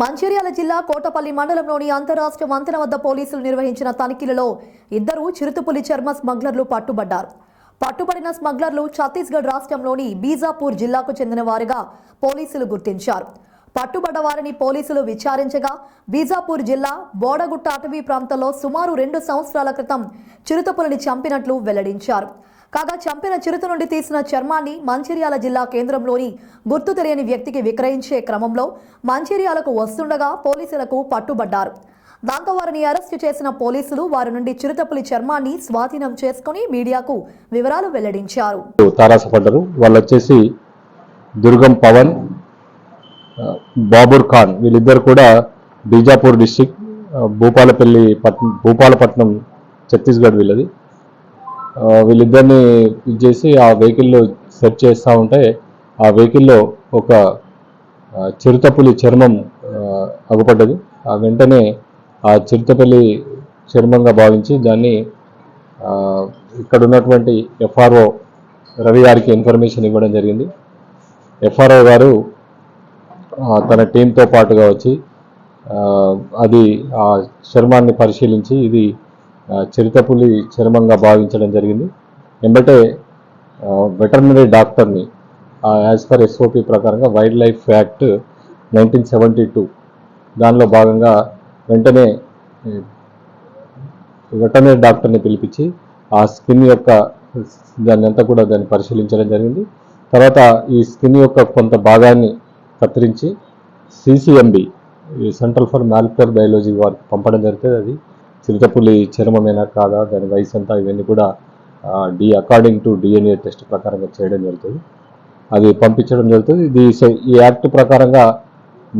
మంచిర్యాల జిల్లా కోటపల్లి మండలంలోని అంతరాష్ట్ర వంతెన వద్ద పోలీసులు నిర్వహించిన తనిఖీలలో ఇద్దరు చిరుతపులి చర్మ స్మగ్లర్లు పట్టుబడ్డారు. పట్టుబడిన స్మగ్లర్లు ఛత్తీస్గఢ్ రాష్ట్రంలోని బీజాపూర్ జిల్లాకు చెందిన వారుగా పోలీసులు గుర్తించారు. పట్టుబడ్డ వారిని పోలీసులు విచారించగా బీజాపూర్ జిల్లా బోడగుట్ట అటవీ ప్రాంతంలో సుమారు 2 సంవత్సరాల క్రితం చిరుతపులిని చంపినట్లు వెల్లడించారు. కాగా చంపిన చిరుత నుండి తీసిన చర్మాన్ని మంచిర్యాల జిల్లా కేంద్రంలోని గుర్తు తెలియని వ్యక్తికి విక్రయించే క్రమంలో మంచిర్యాలకు వస్తుండగా పోలీసులకు పట్టుబడ్డారు. దాంతో వారిని అరెస్టు చేసిన పోలీసులు వారి నుండి చిరుతపులి చర్మాన్ని స్వాధీనం చేసుకుని మీడియాకు వివరాలు వెల్లడించారు. తారాసపడ్డారు. వాళ్ళు వచ్చేసి దుర్గం పవన్, బాబూర్ ఖాన్, వీళ్ళిద్దరు కూడా బీజాపూర్ డిస్టిక్ భూపాలపట్నం ఛత్తీస్గఢ్ వీళ్ళది. వీళ్ళిద్దరిని ఇచ్చేసి ఆ వెహికల్లో సెర్చ్ చేస్తూ ఉంటే ఆ వెహికల్లో ఒక చిరుతపులి చర్మం అగుపడ్డది. ఆ వెంటనే ఆ చిరుతపులి చర్మంగా భావించి దాన్ని ఇక్కడ ఉన్నటువంటి ఎఫ్ఆర్ఓ రవి గారికి ఇన్ఫర్మేషన్ ఇవ్వడం జరిగింది. ఎఫ్ఆర్ఓ గారు తన టీంతో పాటుగా వచ్చి అది ఆ చర్మాన్ని పరిశీలించి ఇది చిరుతపులి చర్మంగా భావించడం జరిగింది. వెంబటే వెటర్నరీ డాక్టర్ని యాజ్ పర్ ఎస్ఓపి ప్రకారంగా వైల్డ్ లైఫ్ యాక్ట్ 1972 దానిలో భాగంగా వెంటనే వెటర్నరీ డాక్టర్ని పిలిపించి ఆ స్కిన్ యొక్క దాన్ని పరిశీలించడం జరిగింది. తర్వాత ఈ స్కిన్ యొక్క కొంత భాగాన్ని కత్తిరించి CCMB central for molecular biology వారికి పంపడం జరుగుతుంది. అది చిరుతపులి చర్మమేనా కాదా, దాని వయసు ఎంత, ఇవన్నీ కూడా అకార్డింగ్ టు డిఎన్ఏ టెస్ట్ ప్రకారంగా చేయడం జరుగుతుంది. అది పంపించడం జరుగుతుంది. ఈ యాక్ట్ ప్రకారంగా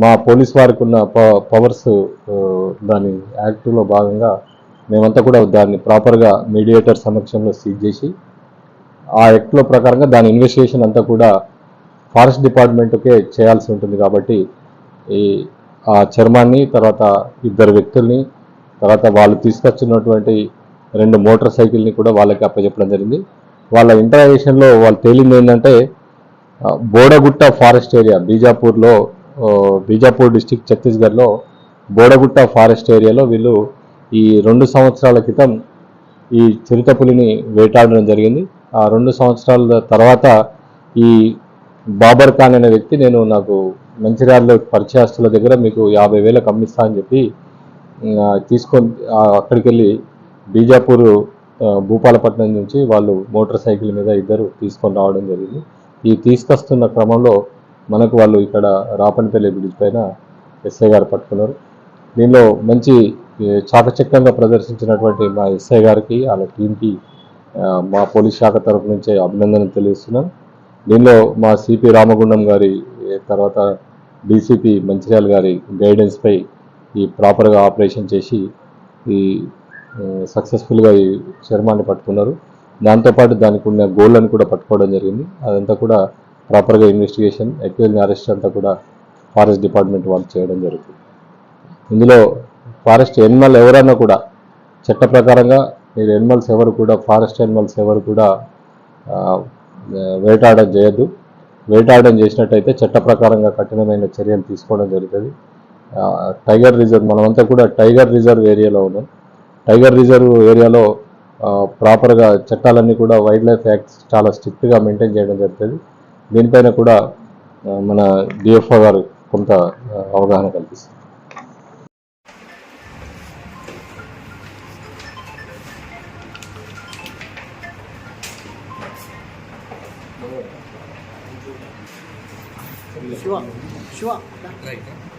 మా పోలీస్ వారికి ఉన్న పవర్స్, దాని యాక్ట్లో భాగంగా మేమంతా కూడా దాన్ని ప్రాపర్గా మీడియేటర్ సమక్షంలో సీజ్ చేసి ఆ యాక్ట్లో ప్రకారంగా దాని ఇన్వెస్టిగేషన్ అంతా కూడా ఫారెస్ట్ డిపార్ట్మెంట్కే చేయాల్సి ఉంటుంది. కాబట్టి ఆ చర్మాన్ని, తర్వాత ఇద్దరు వ్యక్తుల్ని, తర్వాత వాళ్ళు తీసుకొచ్చినటువంటి 2 మోటార్ సైకిల్ని కూడా వాళ్ళకి అప్పచెప్పడం జరిగింది. వాళ్ళ ఇంటరాగేషన్లో వాళ్ళు తేలింది ఏంటంటే Bodagutta forest area Bijapur district ఛత్తీస్గఢ్లో బోడగుట్ట ఫారెస్ట్ ఏరియాలో వీళ్ళు ఈ 2 సంవత్సరాల క్రితం ఈ చిరుతపులిని వేటాడడం జరిగింది. ఆ 2 సంవత్సరాల తర్వాత ఈ బాబర్ ఖాన్ అనే వ్యక్తి నాకు మంచిర్యాలలో పరిచయస్తుల దగ్గర మీకు 50,000 అమ్మిస్తా అని చెప్పి తీసుకొని అక్కడికి వెళ్ళి బీజాపూర్ భూపాలపట్నం నుంచి వాళ్ళు మోటార్ సైకిల్ మీద ఇద్దరు తీసుకొని రావడం జరిగింది. ఈ తీసుకొస్తున్న క్రమంలో మనకు వాళ్ళు ఇక్కడ రాపనపల్లి బ్రిడ్జ్ పైన ఎస్ఐ గారు పట్టుకున్నారు. దీనిలో మంచి చాకచక్యంగా ప్రదర్శించినటువంటి మా ఎస్ఐ గారికి, వాళ్ళ టీంకి మా పోలీస్ శాఖ తరఫు నుంచి అభినందనలు తెలియజేస్తున్నాను. దీనిలో మా సిపి రామగుండం గారి, తర్వాత డీసీపీ మంచిర్యాల గారి గైడెన్స్పై ఈ ప్రాపర్గా ఆపరేషన్ చేసి ఈ సక్సెస్ఫుల్గా ఈ చర్మాన్ని పట్టుకున్నారు. దాంతోపాటు దానికి ఉన్న గోల్డ్లను కూడా పట్టుకోవడం జరిగింది. అదంతా కూడా ప్రాపర్గా ఇన్వెస్టిగేషన్, ఎక్వైజ్ని అరెస్ట్ అంతా కూడా ఫారెస్ట్ డిపార్ట్మెంట్ వాళ్ళు చేయడం జరుగుతుంది. ఇందులో ఫారెస్ట్ యానిమల్ ఎవరన్నా కూడా చట్ట ప్రకారంగా మీరు యానిమల్స్ ఎవరు కూడా, ఫారెస్ట్ యానిమల్స్ ఎవరు కూడా వేటాడడం చేయొద్దు. వేటాడడం చేసినట్టయితే చట్ట ప్రకారంగా కఠినమైన చర్యలు తీసుకోవడం జరుగుతుంది. టైగర్ రిజర్వ్, మనమంతా కూడా టైగర్ రిజర్వ్ ఏరియాలో ఉన్నాం. టైగర్ రిజర్వ్ ఏరియాలో ప్రాపర్గా చట్టాలన్నీ కూడా వైల్డ్ లైఫ్ యాక్ట్స్ చాలా స్ట్రిక్ట్గా మెయింటైన్ చేయడం జరుగుతుంది. దీనిపైన కూడా మన డిఎఫ్ఓ గారు కొంత అవగాహన కల్పిస్తారు. Sure. Right.